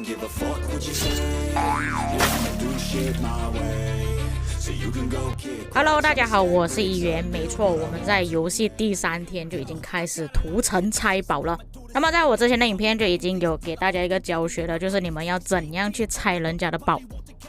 don't give a fuck what you say. I'ma do shit my way, so you can go kick. Hello， 大家好，我是一元。没错，我们在游戏第3天就已经开始屠城拆宝了。那么在我之前的影片就已经有给大家一个教学了，就是你们要怎样去拆人家的宝。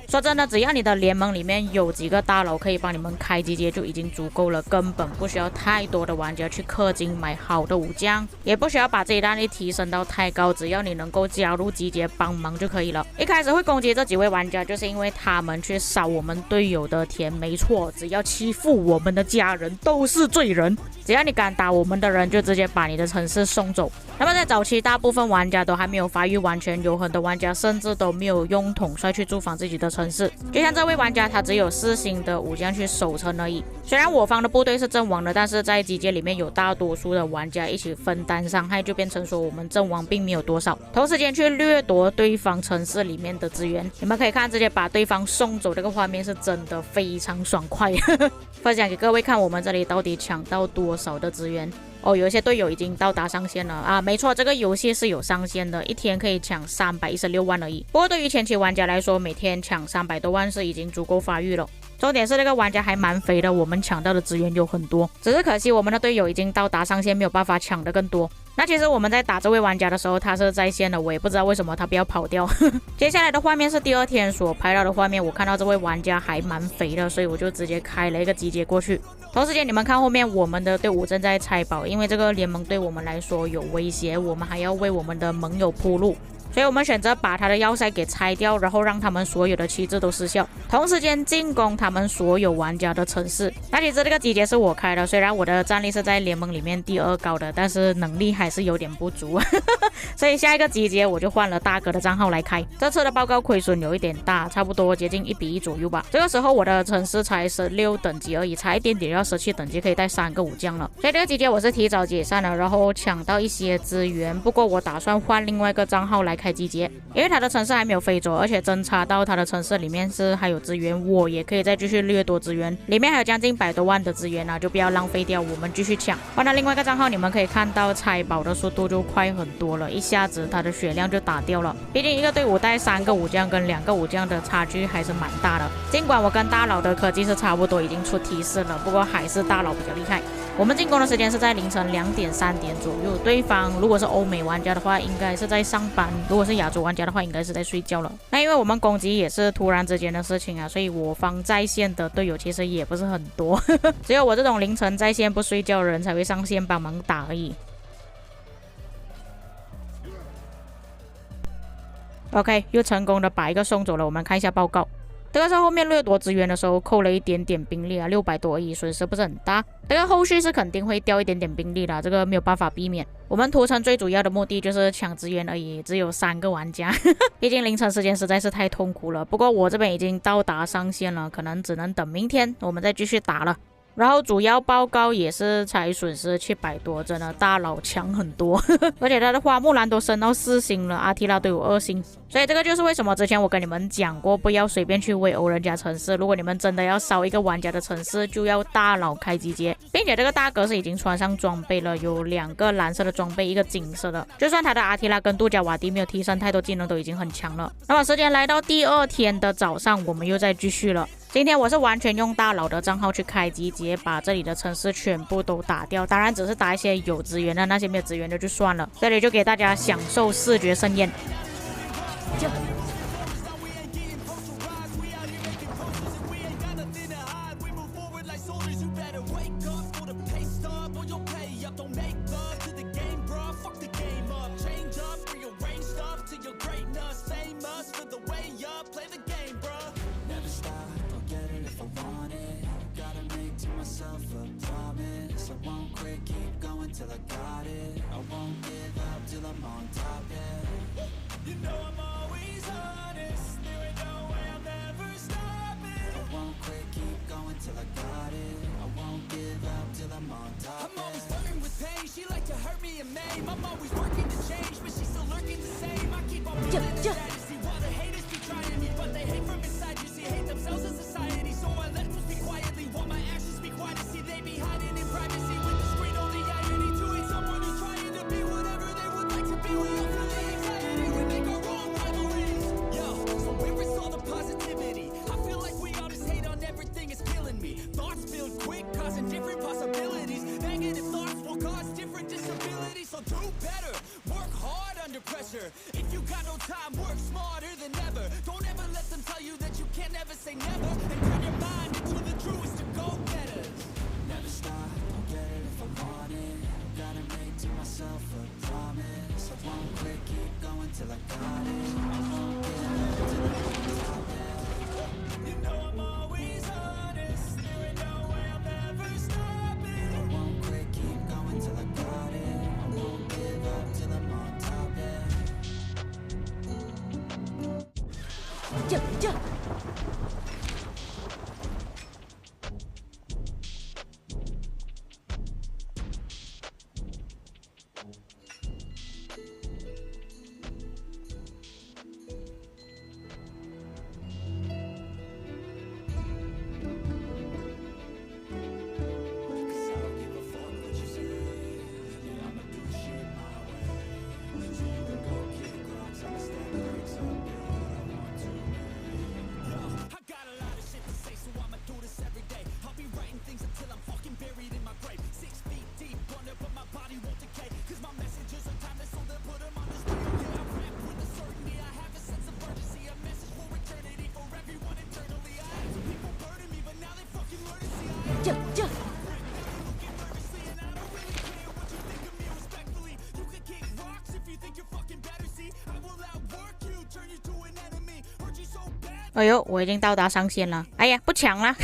说真的，只要你的联盟里面有几个大佬可以帮你们开集结就已经足够了，根本不需要太多的玩家去氪金买好的武将，也不需要把自己战力提升到太高，只要你能够加入集结帮忙就可以了。一开始会攻击这几位玩家，就是因为他们去烧我们队友的田，没错，只要欺负我们的家人都是罪人，只要你敢打我们的人，就直接把你的城市送走。那么在早期，大部分玩家都还没有发育完全，有很多玩家甚至都没有用统帅去驻防自己的城市。就像这位玩家，他只有4星的武将去守城而已。虽然我方的部队是阵亡的，但是在集结里面有大多数的玩家一起分担伤害，就变成说我们阵亡并没有多少。同时间去掠夺对方城市里面的资源，你们可以看直接把对方送走，这个画面是真的非常爽快。分享给各位看，我们这里到底抢到多少的资源。有一些队友已经到达上限了啊！没错，这个游戏是有上限的，一天可以抢316万而已。不过对于前期玩家来说，每天抢300多万是已经足够发育了。重点是这个玩家还蛮肥的，我们抢到的资源有很多，只是可惜我们的队友已经到达上限，没有办法抢得更多。那其实我们在打这位玩家的时候，他是在线的，我也不知道为什么他不要跑掉。接下来的画面是第2天所拍到的画面，我看到这位玩家还蛮肥的，所以我就直接开了一个集结过去。同时间你们看后面，我们的队伍正在拆宝，因为这个联盟对我们来说有威胁，我们还要为我们的盟友铺路。所以我们选择把他的要塞给拆掉，然后让他们所有的旗帜都失效，同时间进攻他们所有玩家的城市。那其实这个集结是我开的，虽然我的战力是在联盟里面第2高的，但是能力还是有点不足。所以下一个集结我就换了大哥的账号来开。这次的报告亏损有一点大，差不多接近1比1左右吧。这个时候我的城市才16等级而已，差一点点要17等级，可以带3个武将了。所以这个集结我是提早解散了，然后抢到一些资源。不过我打算换另外一个账号来开集结，因为他的城市还没有飞走，而且侦查到他的城市里面是还有资源，我也可以再继续掠夺资源，里面还有将近100多万的资源啊，就不要浪费掉，我们继续抢。换到另外一个账号，你们可以看到拆宝的速度就快很多了，一下子他的血量就打掉了。毕竟一个队伍带3个武将跟2个武将的差距还是蛮大的。尽管我跟大佬的科技是差不多，已经出提示了，不过还是大佬比较厉害。我们进攻的时间是在凌晨2点3点左右，对方如果是欧美玩家的话应该是在上班，如果是亚洲玩家的话应该是在睡觉了。那因为我们攻击也是突然之间的事情啊，所以我方在线的队友其实也不是很多。只有我这种凌晨在线不睡觉的人才会上线帮忙打而已。OK， 又成功的把一个送走了，我们看一下报告。这个是后面掠夺资源的时候扣了一点点兵力啊，600多而已，损失不是很大。这个后续是肯定会掉一点点兵力的，这个没有办法避免。我们屠城最主要的目的就是抢资源而已，只有3个玩家。毕竟凌晨时间实在是太痛苦了。不过我这边已经到达上限了，可能只能等明天我们再继续打了。然后主要报告也是才损失700多，真的大佬强很多。而且他的花木兰都升到4星了，阿提拉都有2星。所以这个就是为什么之前我跟你们讲过，不要随便去围殴人家城市。如果你们真的要烧一个玩家的城市，就要大佬开集结。并且这个大哥是已经穿上装备了，有2个蓝色的装备，一个金色的。就算他的阿提拉跟杜加瓦迪没有提升太多技能，都已经很强了。那么时间来到第2天的早上，我们又再继续了。今天我是完全用大佬的账号去开集结，把这里的城市全部都打掉，当然只是打一些有资源的，那些没有资源的就算了。这里就给大家享受视觉盛宴。Till I got it, I won't give up till I'm on top, yeah. You know I'm always honest, there ain't no way I'm never stopping. I won't quit, keep going till I got it. I won't give up till I'm on top, I'm always flirting with pain, she like to hurt me and maim. I'm always working to change, but she's still lurking the same. I keep on running the fantasy while the haters be trying me, but they hate from inside, you see, hate themselves in society. So I let them speak quietly, while my actions speak quiet. See, they be hiding in privacy with the screen on the irony. To hate someone who's trying to be whatever they would like to be. We all feel the anxiety, we make our own rivalry. different disabilities, so do better. Work hard under pressure. If you got no time, work smarter than ever. Don't ever let them tell you that you can't ever say never. And turn your mind into the truest of go-getters. Never stop, don't get it if I want it. Gotta make to myself a promise. I won't quit, keep going till I got it. I won't give up till I'm on top, yeah. You know I'm always honest. There ain't no way I'm ever stopping. I won't quit, keep going till I got it. I won't give up till I'm on top, yeah. 这。这。哎呦，我已经到达上限了。哎呀，不抢了。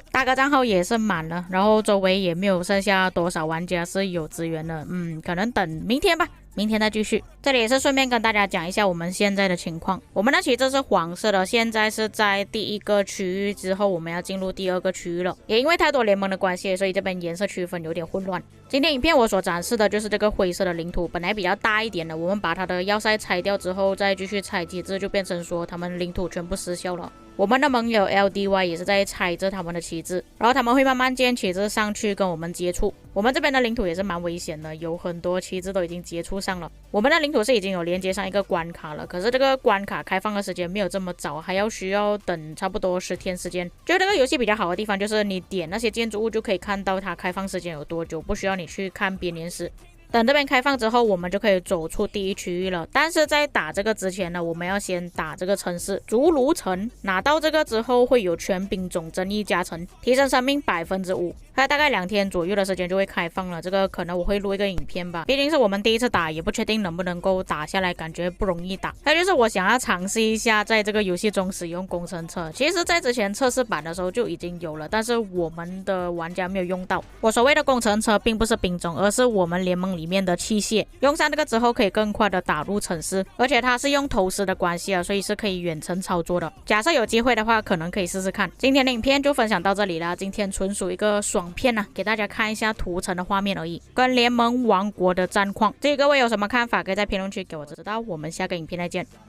大哥账号也是满了，然后周围也没有剩下多少玩家是有资源的。可能等明天吧。明天再继续。这里也是顺便跟大家讲一下我们现在的情况。我们的旗帜是黄色的，现在是在第一个区域之后，我们要进入第二个区域了。也因为太多联盟的关系，所以这边颜色区分有点混乱。今天影片我所展示的就是这个灰色的领土，本来比较大一点的，我们把它的要塞拆掉之后，再继续拆机制，就变成说他们领土全部失效了。我们的盟友 LDY 也是在拆着他们的旗帜，然后他们会慢慢建旗帜上去跟我们接触。我们这边的领土也是蛮危险的，有很多旗帜都已经接触上了。我们的领土是已经有连接上一个关卡了，可是这个关卡开放的时间没有这么早，还要需要等差不多10天时间。就这个游戏比较好的地方就是你点那些建筑物就可以看到它开放时间有多久，不需要你去看编年史。等这边开放之后，我们就可以走出第一区域了。但是在打这个之前呢，我们要先打这个城市竹炉城。拿到这个之后，会有全兵种增益加成，提升生命5%。它大概2天左右的时间就会开放了。这个可能我会录一个影片吧，毕竟是我们第一次打，也不确定能不能够打下来，感觉不容易打。还有就是我想要尝试一下在这个游戏中使用工程车。其实在之前测试版的时候就已经有了，但是我们的玩家没有用到。我所谓的工程车并不是兵种，而是我们联盟里面的器械。用上这个之后可以更快的打入城市，而且它是用投石的关系啊，所以是可以远程操作的。假设有机会的话，可能可以试试看。今天的影片就分享到这里啦，今天纯属一个爽片啊，给大家看一下屠城的画面而已，跟联盟王国的战况。至于各位有什么看法，可以在评论区给我知道。我们下个影片再见。